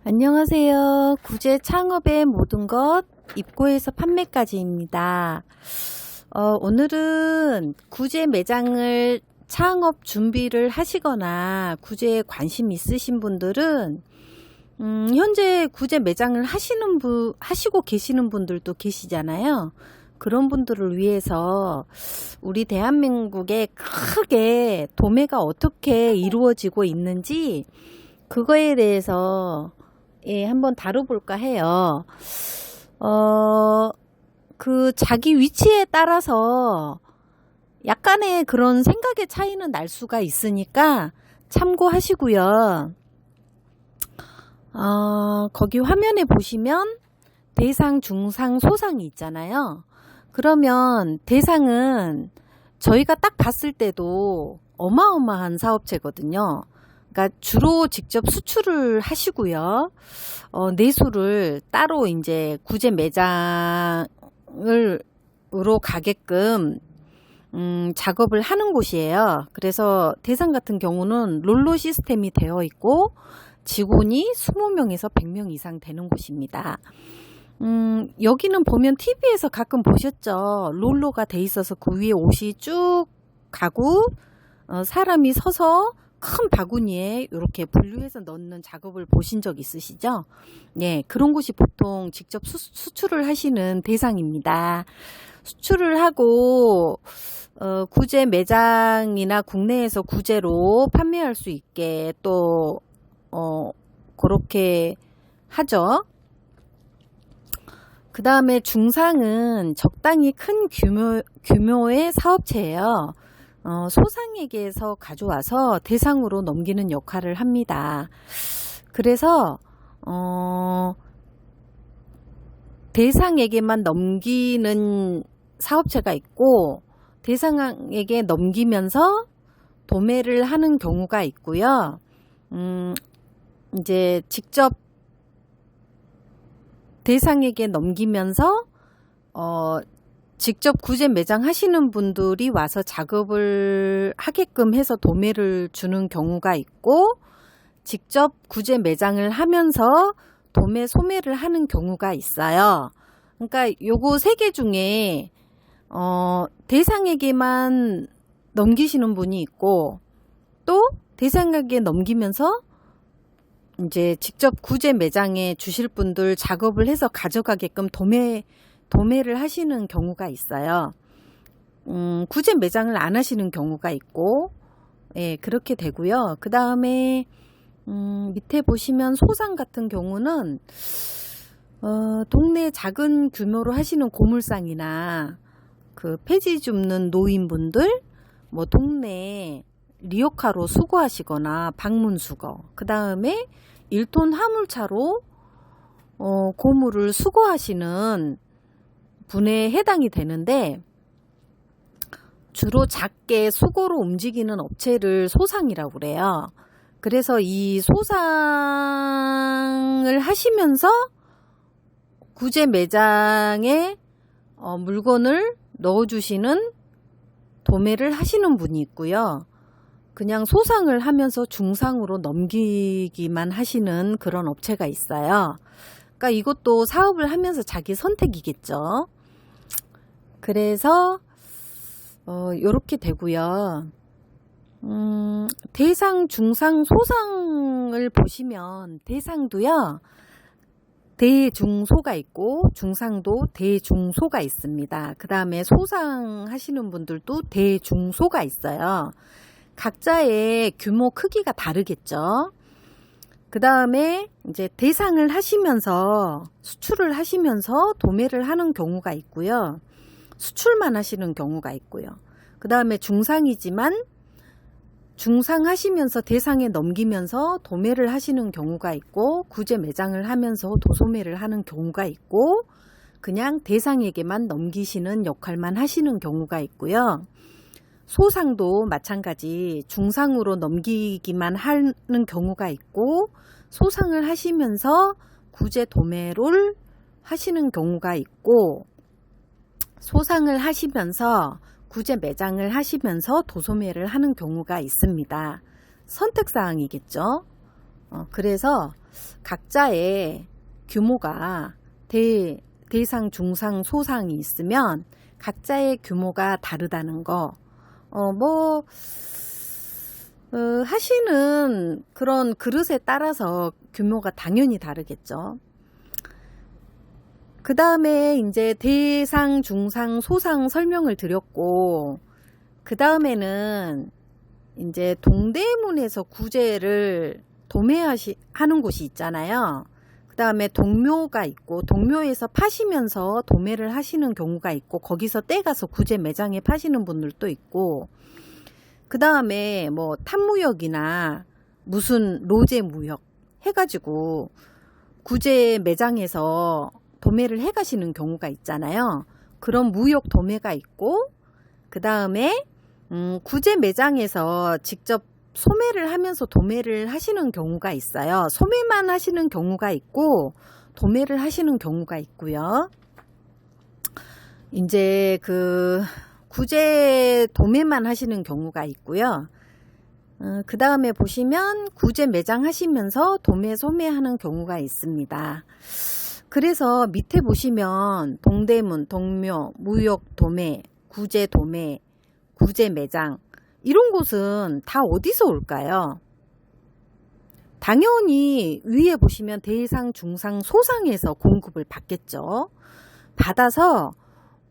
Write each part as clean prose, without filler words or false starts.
안녕하세요. 구제 창업의 모든 것 입고에서 판매까지입니다. 오늘은 구제 매장을 창업 준비를 하시거나 구제에 관심 있으신 분들은 현재 구제 매장을 하시고 계시는 분들도 계시잖아요. 그런 분들을 위해서 우리 대한민국에 크게 도매가 어떻게 이루어지고 있는지 그거에 대해서 한번 다뤄볼까 해요. 자기 위치에 따라서 약간의 그런 생각의 차이는 날 수가 있으니까 참고하시고요. 거기 화면에 보시면 대상, 중상, 소상이 있잖아요. 그러면 대상은 저희가 딱 봤을 때도 어마어마한 사업체거든요. 그러니까 주로 직접 수출을 하시고요. 내수를 따로 이제 구제 매장으로 가게끔 작업을 하는 곳이에요. 그래서 대상 같은 경우는 롤러 시스템이 되어 있고 직원이 20명에서 100명 이상 되는 곳입니다. 여기는 보면 TV에서 가끔 보셨죠. 롤러가 돼 있어서 그 위에 옷이 쭉 가고 사람이 서서 큰 바구니에 이렇게 분류해서 넣는 작업을 보신 적 있으시죠? 네, 그런 곳이 보통 직접 수출을 하시는 대상입니다. 수출을 하고 구제 매장이나 국내에서 구제로 판매할 수 있게 또 그렇게 하죠. 그 다음에 중상은 적당히 큰 규모의 사업체예요. 소상에게서 가져와서 대상으로 넘기는 역할을 합니다. 그래서 대상에게만 넘기는 사업체가 있고 대상에게 넘기면서 도매를 하는 경우가 있고요. 이제 직접 대상에게 넘기면서 직접 구제 매장 하시는 분들이 와서 작업을 하게끔 해서 도매를 주는 경우가 있고 직접 구제 매장을 하면서 도매 소매를 하는 경우가 있어요. 그러니까 요거 세 개 중에 대상에게만 넘기시는 분이 있고 또 대상에게 넘기면서 이제 직접 구제 매장에 주실 분들 작업을 해서 가져가게끔 도매를 하시는 경우가 있어요. 구제 매장을 안 하시는 경우가 있고, 예, 그렇게 되고요. 그 다음에, 밑에 보시면 소상 같은 경우는, 동네 작은 규모로 하시는 고물상이나, 그 폐지 줍는 노인분들, 뭐 동네 리어카로 수거하시거나 방문 수거, 그 다음에 1톤 화물차로, 고물을 수거하시는 분에 해당이 되는데 주로 작게 수고로 움직이는 업체를 소상이라고 그래요. 그래서 이 소상을 하시면서 구제 매장에 물건을 넣어주시는 도매를 하시는 분이 있고요. 그냥 소상을 하면서 중상으로 넘기기만 하시는 그런 업체가 있어요. 그러니까 이것도 사업을 하면서 자기 선택이겠죠. 그래서 요렇게 되고요. 대상, 중상, 소상을 보시면 대상도요. 대중소가 있고 중상도 대중소가 있습니다. 그 다음에 소상 하시는 분들도 대중소가 있어요. 각자의 규모 크기가 다르겠죠. 그 다음에 이제 대상을 하시면서 수출을 하시면서 도매를 하는 경우가 있고요. 수출만 하시는 경우가 있고요. 그 다음에 중상이지만 중상 하시면서 대상에 넘기면서 도매를 하시는 경우가 있고 구제 매장을 하면서 도소매를 하는 경우가 있고 그냥 대상에게만 넘기시는 역할만 하시는 경우가 있고요. 소상도 마찬가지 중상으로 넘기기만 하는 경우가 있고 소상을 하시면서 구제 도매를 하시는 경우가 있고 소상을 하시면서 구제 매장을 하시면서 도소매를 하는 경우가 있습니다. 선택사항이겠죠. 그래서 각자의 규모가 대상, 중상, 소상이 있으면 각자의 규모가 다르다는 거. 하시는 그런 그릇에 따라서 규모가 당연히 다르겠죠. 그 다음에 이제 대상, 중상, 소상 설명을 드렸고, 그 다음에는 이제 동대문에서 구제를 도매하는 곳이 있잖아요. 그 다음에 동묘가 있고, 동묘에서 파시면서 도매를 하시는 경우가 있고, 거기서 떼가서 구제 매장에 파시는 분들도 있고, 그 다음에 뭐 탑무역이나 무슨 로제무역 해가지고 구제 매장에서 도매를 해 가시는 경우가 있잖아요. 그런 무역 도매가 있고, 그 다음에 구제 매장에서 직접 소매를 하면서 도매를 하시는 경우가 있어요. 소매만 하시는 경우가 있고 도매를 하시는 경우가 있고요. 이제 그 구제 도매만 하시는 경우가 있고요. 그 다음에 보시면 구제 매장 하시면서 도매 소매하는 경우가 있습니다. 그래서 밑에 보시면 동대문, 동묘, 무역 도매, 구제 도매, 구제 매장 이런 곳은 다 어디서 올까요? 당연히 위에 보시면 대상, 중상, 소상에서 공급을 받겠죠. 받아서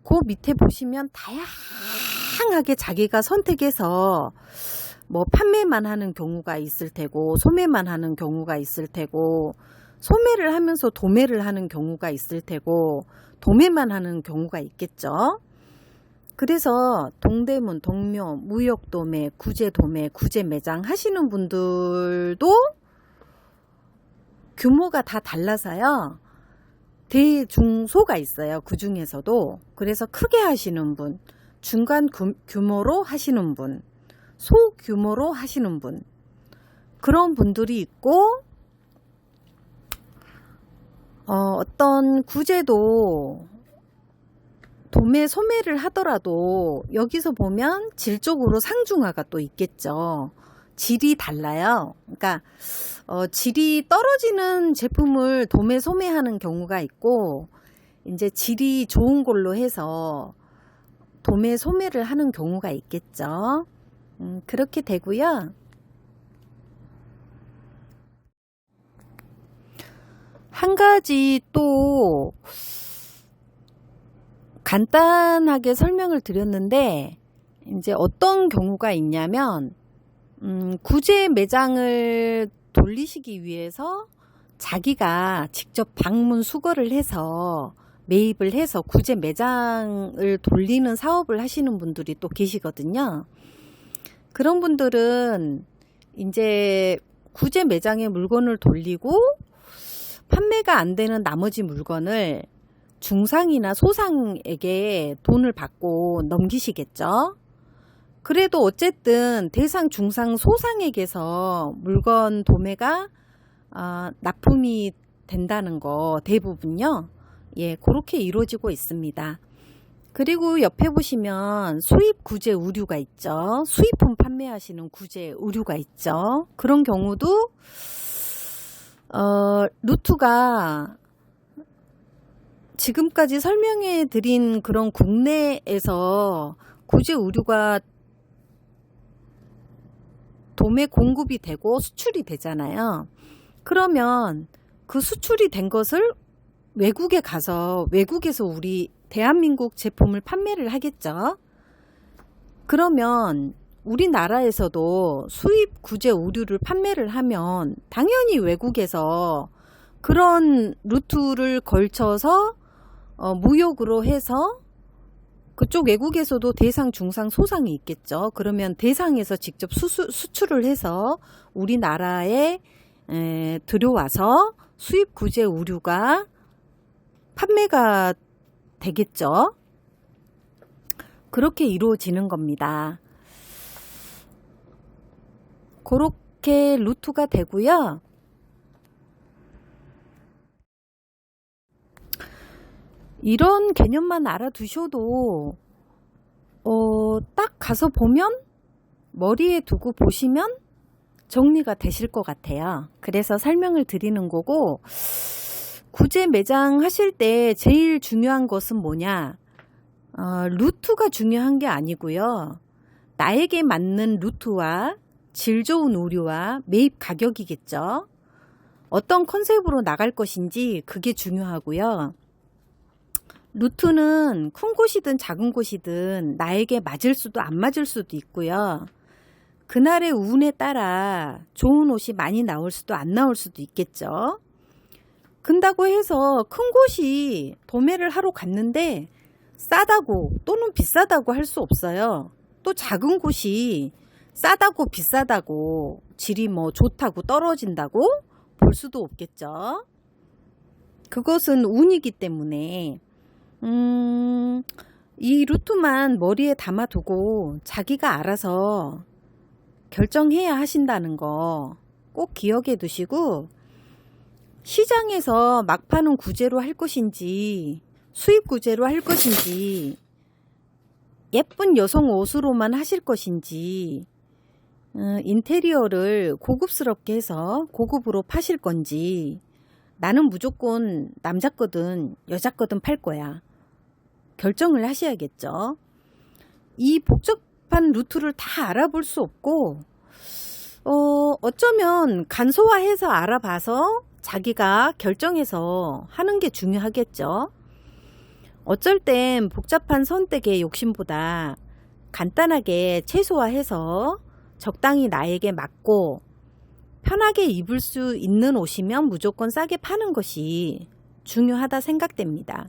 그 밑에 보시면 다양하게 자기가 선택해서 뭐 판매만 하는 경우가 있을 테고, 소매만 하는 경우가 있을 테고, 소매를 하면서 도매를 하는 경우가 있을 테고, 도매만 하는 경우가 있겠죠. 그래서 동대문, 동묘, 무역도매, 구제도매, 구제매장 하시는 분들도 규모가 다 달라서요. 대중소가 있어요. 그 중에서도. 그래서 크게 하시는 분, 중간 규모로 하시는 분, 소규모로 하시는 분, 그런 분들이 있고, 어떤 구제도 도매 소매를 하더라도 여기서 보면 질적으로 상중하가 또 있겠죠. 질이 달라요. 그러니까 질이 떨어지는 제품을 도매 소매하는 경우가 있고, 이제 질이 좋은 걸로 해서 도매 소매를 하는 경우가 있겠죠. 그렇게 되고요. 한 가지 또 간단하게 설명을 드렸는데, 이제 어떤 경우가 있냐면, 구제 매장을 돌리시기 위해서 자기가 직접 방문 수거를 해서 매입을 해서 구제 매장을 돌리는 사업을 하시는 분들이 또 계시거든요. 그런 분들은 이제 구제 매장에 물건을 돌리고 판매가 안 되는 나머지 물건을 중상이나 소상에게 돈을 받고 넘기시겠죠. 그래도 어쨌든 대상, 중상, 소상에게서 물건 도매가 납품이 된다는 거 대부분요. 예, 그렇게 이루어지고 있습니다. 그리고 옆에 보시면 수입 구제 의류가 있죠. 수입품 판매하시는 구제 의류가 있죠. 그런 경우도 루트가 지금까지 설명해 드린 그런 국내에서 구제 의류가 도매 공급이 되고 수출이 되잖아요. 그러면 그 수출이 된 것을 외국에 가서 외국에서 우리 대한민국 제품을 판매를 하겠죠. 그러면 우리나라에서도 수입 구제 의류를 판매를 하면 당연히 외국에서 그런 루트를 걸쳐서 무역으로 해서 그쪽 외국에서도 대상, 중상, 소상이 있겠죠. 그러면 대상에서 직접 수출을 해서 우리나라에 들여와서 수입 구제 의류가 판매가 되겠죠. 그렇게 이루어지는 겁니다. 그렇게 루트가 되고요. 이런 개념만 알아두셔도 딱 가서 보면, 머리에 두고 보시면 정리가 되실 것 같아요. 그래서 설명을 드리는 거고, 구제 매장 하실 때 제일 중요한 것은 뭐냐? 루트가 중요한 게 아니고요. 나에게 맞는 루트와 질 좋은 의류와 매입 가격이겠죠. 어떤 컨셉으로 나갈 것인지 그게 중요하고요. 루트는 큰 곳이든 작은 곳이든 나에게 맞을 수도 안 맞을 수도 있고요. 그날의 운에 따라 좋은 옷이 많이 나올 수도 안 나올 수도 있겠죠. 근다고 해서 큰 곳이 도매를 하러 갔는데 싸다고 또는 비싸다고 할 수 없어요. 또 작은 곳이 싸다고 비싸다고 질이 뭐 좋다고 떨어진다고 볼 수도 없겠죠. 그것은 운이기 때문에 이 루트만 머리에 담아두고 자기가 알아서 결정해야 하신다는 거 꼭 기억해 두시고, 시장에서 막 파는 구제로 할 것인지 수입 구제로 할 것인지 예쁜 여성 옷으로만 하실 것인지 인테리어를 고급스럽게 해서 고급으로 파실 건지, 나는 무조건 남자 거든 여자 거든 팔 거야. 결정을 하셔야겠죠. 이 복잡한 루트를 다 알아볼 수 없고 어쩌면 간소화해서 알아봐서 자기가 결정해서 하는 게 중요하겠죠. 어쩔 땐 복잡한 선택의 욕심보다 간단하게 최소화해서 적당히 나에게 맞고 편하게 입을 수 있는 옷이면 무조건 싸게 파는 것이 중요하다 생각됩니다.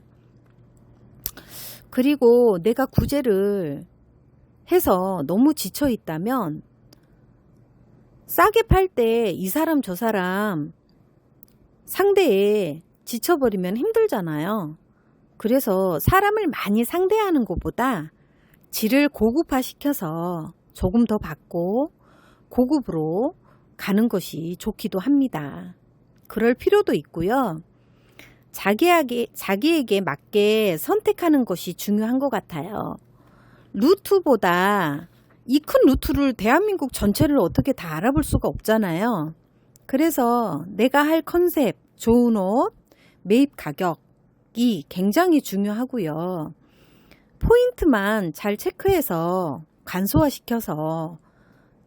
그리고 내가 구제를 해서 너무 지쳐 있다면 싸게 팔 때 이 사람 저 사람 상대에 지쳐버리면 힘들잖아요. 그래서 사람을 많이 상대하는 것보다 질을 고급화 시켜서 조금 더 받고 고급으로 가는 것이 좋기도 합니다. 그럴 필요도 있고요. 자기에게 맞게 선택하는 것이 중요한 것 같아요. 루트보다 이 큰 루트를 대한민국 전체를 어떻게 다 알아볼 수가 없잖아요. 그래서 내가 할 컨셉, 좋은 옷, 매입 가격이 굉장히 중요하고요. 포인트만 잘 체크해서 간소화시켜서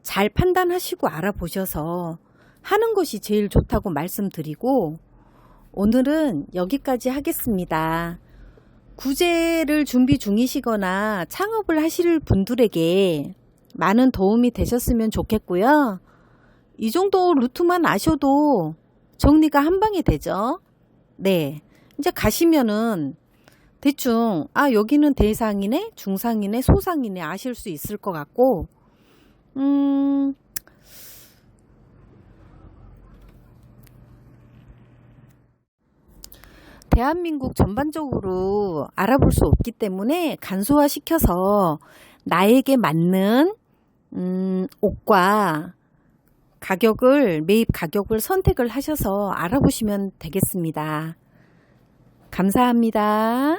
잘 판단하시고 알아보셔서 하는 것이 제일 좋다고 말씀드리고, 오늘은 여기까지 하겠습니다. 구제를 준비 중이시거나 창업을 하실 분들에게 많은 도움이 되셨으면 좋겠고요. 이 정도 루트만 아셔도 정리가 한 방에 되죠. 네, 이제 가시면은 대충 여기는 대상이네, 중상이네, 소상이네 아실 수 있을 것 같고, 대한민국 전반적으로 알아볼 수 없기 때문에 간소화 시켜서 나에게 맞는 옷과 가격을, 매입 가격을 선택을 하셔서 알아보시면 되겠습니다. 감사합니다.